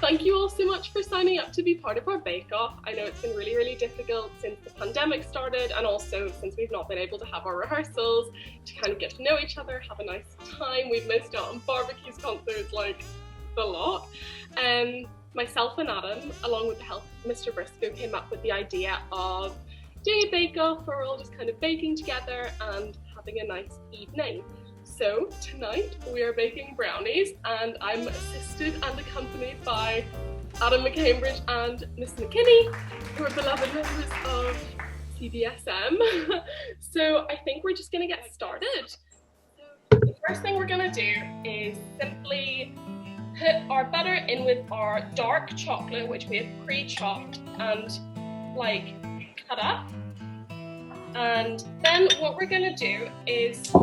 thank you all so much for signing up to be part of our Bake Off. I know it's been really, really difficult since the pandemic started, and also since we've not been able to have our rehearsals to kind of get to know each other, have a nice time. We've missed out on barbecues, concerts, like the lot. Myself and Adam, along with the help of Mr. Briscoe, came up with the idea of doing a Bake Off where we're all just kind of baking together and having a nice evening. So tonight we are baking brownies, and I'm assisted and accompanied by Adam McCambridge and Miss McKinney, who are beloved members of CBSM. So I think we're just going to get started. So the first thing we're going to do is simply put our butter in with our dark chocolate, which we have pre-chopped and like cut up. And then what we're going to do is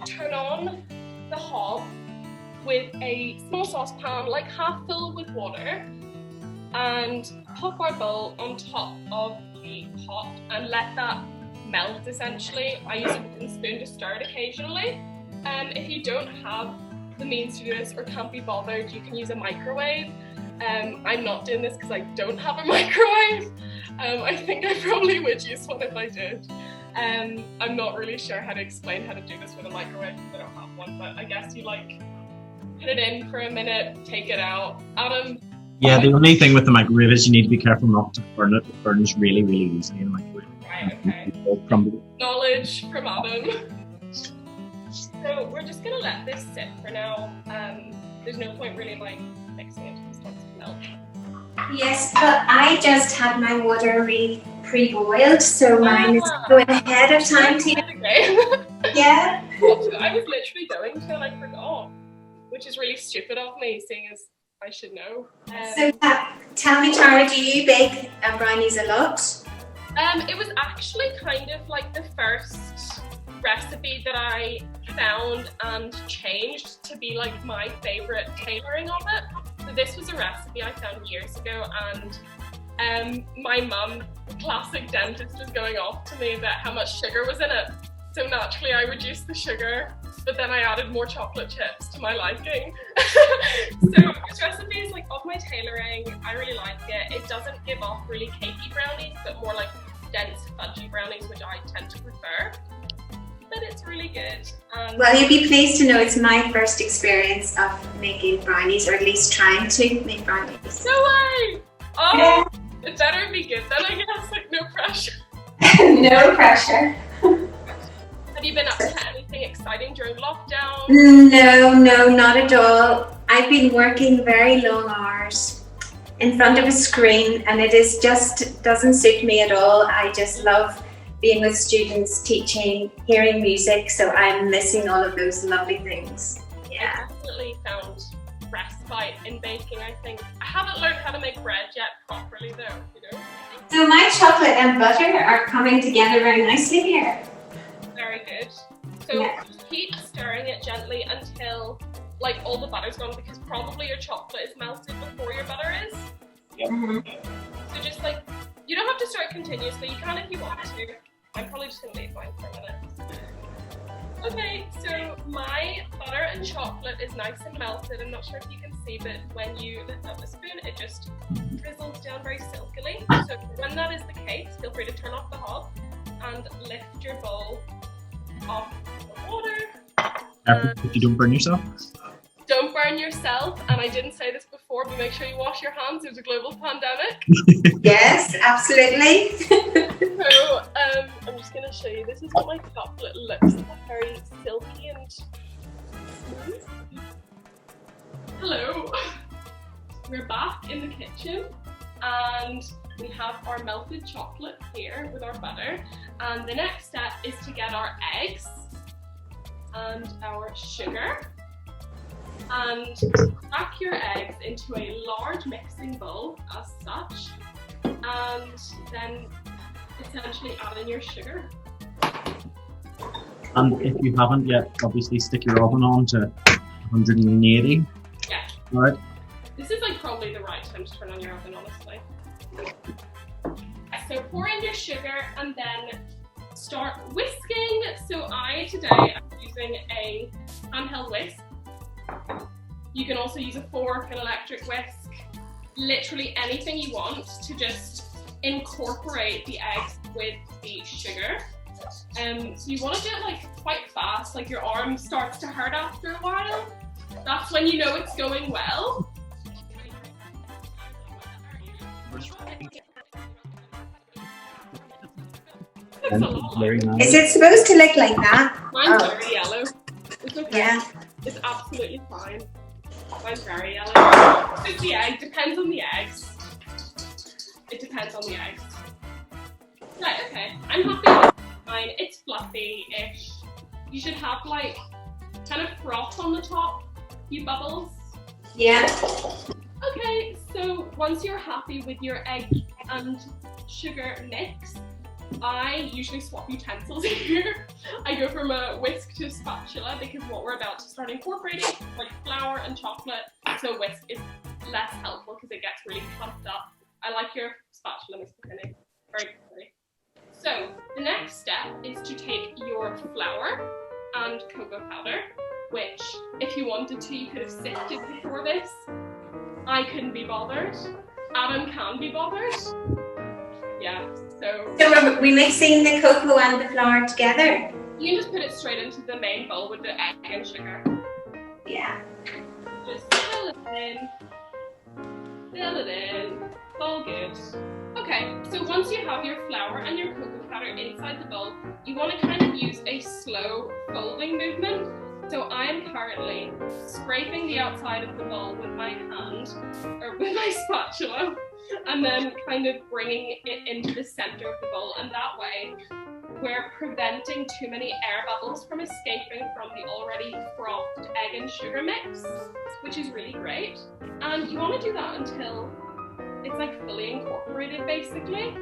turn on the hob with a small saucepan, like half full with water, and pop our bowl on top of the pot and let that melt essentially. I use a wooden spoon to stir it occasionally. If you don't have the means to do this or can't be bothered, you can use a microwave. I'm not doing this because I don't have a microwave. I think I probably would use one if I did. I'm not really sure how to explain how to do this with a microwave because I don't have one, but I guess you like put it in for a minute, take it out. Adam? Yeah, the only thing with the microwave is you need to be careful not to burn it. It burns really, really easily in the microwave. Right, okay. Knowledge from Adam. So we're just gonna let this sit for now. There's no point really like mixing it until it starts to melt. Yes, but I just had my water pre-boiled, so mine is going ahead of time to you. Okay. Yeah. I was literally going to and I forgot, which is really stupid of me, seeing as I should know. So tell me, Tara, do you bake brownies a lot? It was actually kind of like the first recipe that I found and changed to be like my favourite tailoring of it. So this was a recipe I found years ago, and my mum, classic dentist, was going off to me about how much sugar was in it. So naturally I reduced the sugar, but then I added more chocolate chips to my liking. So this recipe is like of my tailoring. I really like it. It doesn't give off really cakey brownies, but more like dense fudgy brownies, which I tend to prefer. But it's really good. Well, you'll be pleased to know it's my first experience of making brownies, or at least trying to make brownies. No way! Oh, yeah. It better be good then, I guess, like no pressure. No pressure. Have you been up to anything exciting during lockdown? No, not at all. I've been working very long hours in front of a screen, and it is just doesn't suit me at all. I just love being with students, teaching, hearing music, so I'm missing all of those lovely things. Yeah. I definitely found respite in baking, I think. I haven't learned how to make bread yet properly though, you know? So my chocolate and butter are coming together very nicely here. Very good. So just keep stirring it gently until like all the butter's gone, because probably your chocolate is melted before your butter is. Yep. Mm-hmm. So just like, you don't have to stir it continuously, you can if you want to. I'm probably just going to leave mine for a minute. Okay, so my butter and chocolate is nice and melted. I'm not sure if you can see, but when you lift up the spoon, it just drizzles down very silkily. So when that is the case, feel free to turn off the hob and lift your bowl off the water. If you don't burn yourself. Don't burn yourself, and I didn't say this before, but make sure you wash your hands. There's a global pandemic. Yes, absolutely. So I'm just going to show you. This is what my chocolate looks like, very silky and smooth. Hello. We're back in the kitchen, and we have our melted chocolate here with our butter. And the next step is to get our eggs and our sugar. And crack your eggs into a large mixing bowl as such, and then essentially add in your sugar. And if you haven't yet, obviously stick your oven on to 180. Yeah. Alright. This is like probably the right time to turn on your oven, honestly. So pour in your sugar and then start whisking. So today I'm using a handheld whisk. You can also use a fork, an electric whisk. literally anything you want to just incorporate the eggs with the sugar. So you want to do it like quite fast, like your arm starts to hurt after a while. That's when you know it's going well. Very nice. Is it supposed to look like that? Mine's very yellow. It's okay. Yeah. It's absolutely fine. Mine's very yellow. It's the egg. Depends on the eggs. It depends on the eggs. Right, okay. I'm happy with mine. It's fluffy-ish. You should have like kind of froth on the top. Few bubbles. Yeah. Okay, so once you're happy with your egg and sugar mix, I usually swap utensils here. I go from a whisk to a spatula because what we're about to start incorporating is like flour and chocolate, so whisk is less helpful because it gets really pumped up. I like your spatula, Miss McKinney. Very pretty. So the next step is to take your flour and cocoa powder, which if you wanted to, you could have sifted before this. I couldn't be bothered. Adam can be bothered. Yeah, so we're mixing the cocoa and the flour together? You can just put it straight into the main bowl with the egg and sugar. Yeah. Just fill it in. Fill it in. It's all good. Okay, so once you have your flour and your cocoa powder inside the bowl, you want to kind of use a slow folding movement. So I am currently scraping the outside of the bowl with my hand, or with my spatula, and then kind of bringing it into the center of the bowl, and that way we're preventing too many air bubbles from escaping from the already frothed egg and sugar mix, which is really great. And you want to do that until it's like fully incorporated, basically.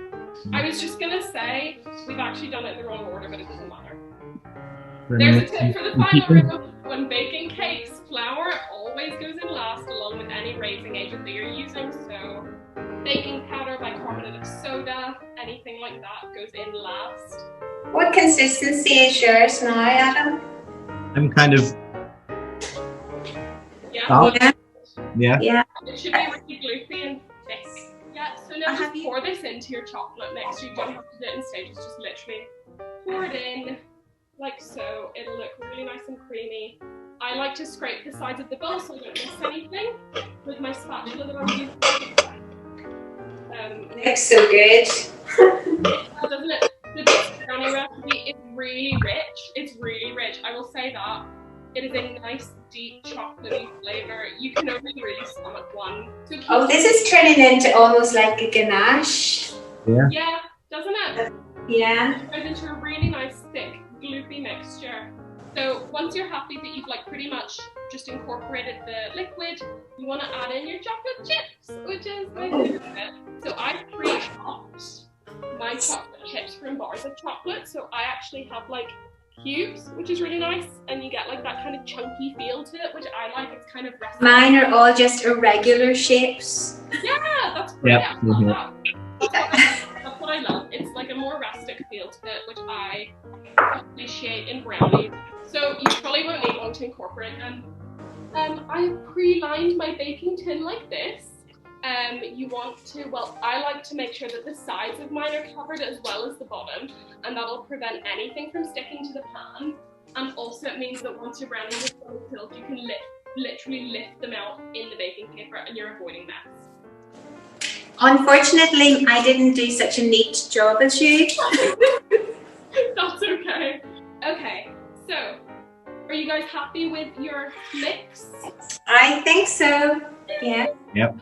I was just gonna say, we've actually done it in the wrong order, but it doesn't matter. There's a tip for the final room. When baking cakes, flour always goes in last along with any raising agent that you're using. So baking powder, bicarbonate of soda, anything like that goes in last. What consistency is yours now, Adam? I'm kind of... Yeah. Yeah. Yeah. It should be really gloopy and thick. Yeah, so now just pour this into your chocolate mix. You don't have to do it in stages, just literally pour it in. Like so, it'll look really nice and creamy. I like to scrape the sides of the bowl so I don't miss anything with my spatula that I'm using. Looks so good. Doesn't it? The brownie recipe is really rich. It's really rich. I will say that. It is a nice, deep, chocolatey flavour. You can only really stomach one. So this is turning into almost like a ganache. Yeah. Yeah, doesn't it? Yeah. It goes into a really nice, thick, gloopy mixture. So once you're happy that you've like pretty much just incorporated the liquid, you want to add in your chocolate chips, which is my favourite. So I pre-chopped my chocolate chips from bars of chocolate. So I actually have like cubes, which is really nice, and you get like that kind of chunky feel to it, which I like. It's kind of rustic. Mine are all just irregular shapes. Yeah, that's great. Yep. I love that. That's what I love. It's like a more rustic feel to it, which I appreciate in brownies. So you probably won't need one to incorporate them. I've pre-lined my baking tin like this. You want to, well, I like to make sure that the sides of mine are covered as well as the bottom, and that'll prevent anything from sticking to the pan. And also it means that once your brownies are fully filled, you can literally lift them out in the baking paper and you're avoiding mess. Unfortunately, I didn't do such a neat job as you. That's okay. Okay, so are you guys happy with your mix? I think so. Yeah. Yep.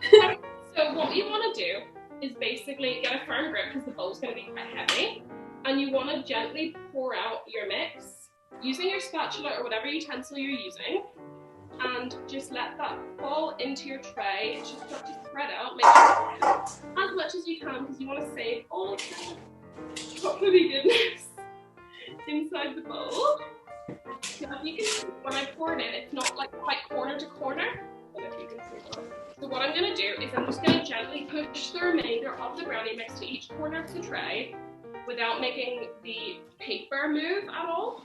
So what you want to do is basically get a firm grip because the bowl's going to be quite heavy, and you want to gently pour out your mix using your spatula or whatever utensil you're using, and just let that fall into your tray. It should start to spread out. Make sure as much as you can because you want to save all of the chocolatey goodness inside the bowl. So if you can see, when I pour it in, it's not like quite corner to corner. I don't know if you can see that. So what I'm going to do is I'm just going to gently push the remainder of the brownie mix to each corner of the tray without making the paper move at all.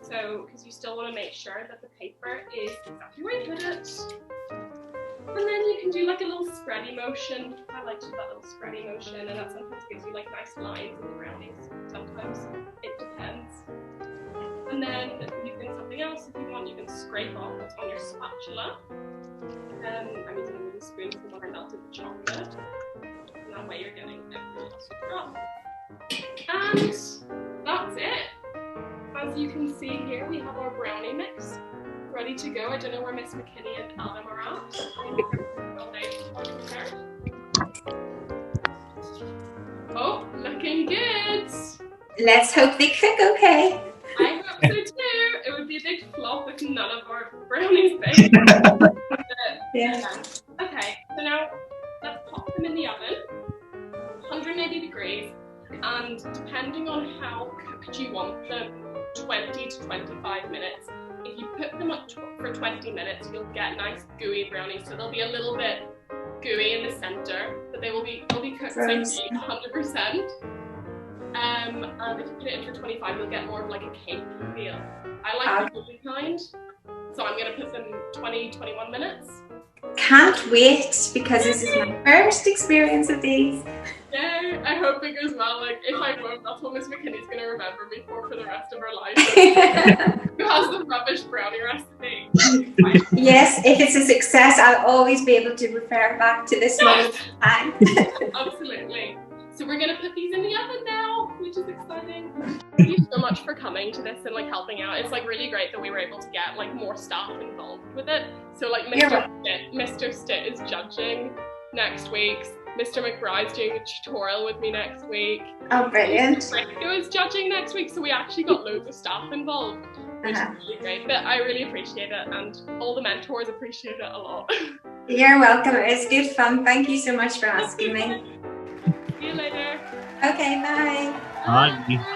So, because you still want to make sure that the paper is exactly where you put it. And then you can do like a little sprinkle spready motion. I like to do that little spready motion, and that sometimes gives you like nice lines in the brownies. Sometimes it depends. And then using something else, if you want, you can scrape off what's on your spatula. I'm using a wooden spoon from when I melted the chocolate. And that way you're getting every last drop. And that's it. As you can see here, we have our brownie mix ready to go. I don't know where Miss McKinney and Adam are at. Oh, looking good. Let's hope they cook okay. I hope so too. It would be a big flop if none of our brownies baked. Yeah. Okay, so now let's pop them in the oven, 180 degrees, and depending on how cooked you want them, 20 to 25 minutes. If you put them up for 20 minutes, you'll get nice gooey brownies. So they'll be a little bit gooey in the center, but they'll be cooked safely 100%. And if you put it in for 25, you'll get more of like a cake feel. I like the gooey kind, so I'm gonna put them 20-21 minutes. Can't wait, because this is my first experience of these. Yeah, I hope it goes well. Like, if I won't, that's what Miss McKinney's going to remember me for the rest of her life. Who has the rubbish brownie recipe? Yes, if it's a success, I'll always be able to refer back to this moment in time. Absolutely. So we're going to put these in the oven now, which is exciting. Thank you so much for coming to this and like helping out. It's like really great that we were able to get like more staff involved with it. So like Mr. Stitt is judging next week. Mr. McBride's doing a tutorial with me next week. Oh, brilliant. Rico is judging next week, so we actually got loads of staff involved, which is really great. But I really appreciate it, and all the mentors appreciate it a lot. You're welcome. It was good fun. Thank you so much for asking me. See you later. Okay, bye. Bye.